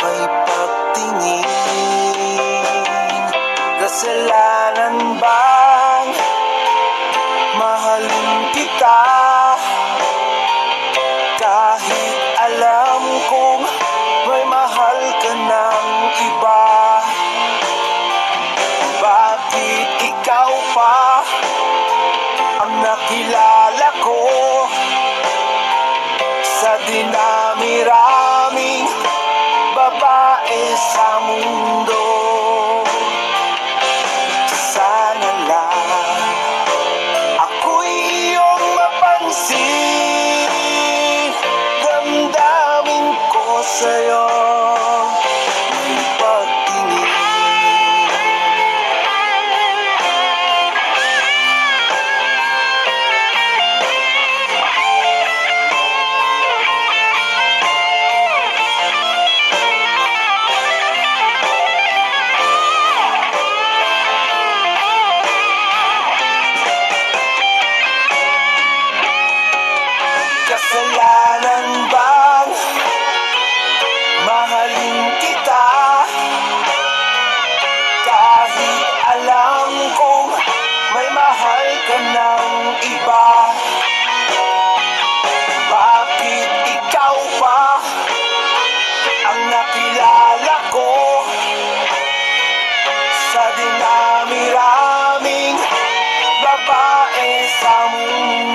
may pagtingin. Kasalanan bang mahalin kita? Kahit alam kong may mahal ka ng iba. Bakit ikaw pa ang nakilala ko sa dinami-raming babae sa mundo? Sana lang ako'y iyong mapansin. Damdamin ko sa'yo may pagtingin. Kasalanan bang mahalin kita? Kahit alam kong may mahal ka ng iba. Bakit ikaw pa ang nakilala ko sa dinami-raming babae sa mundo?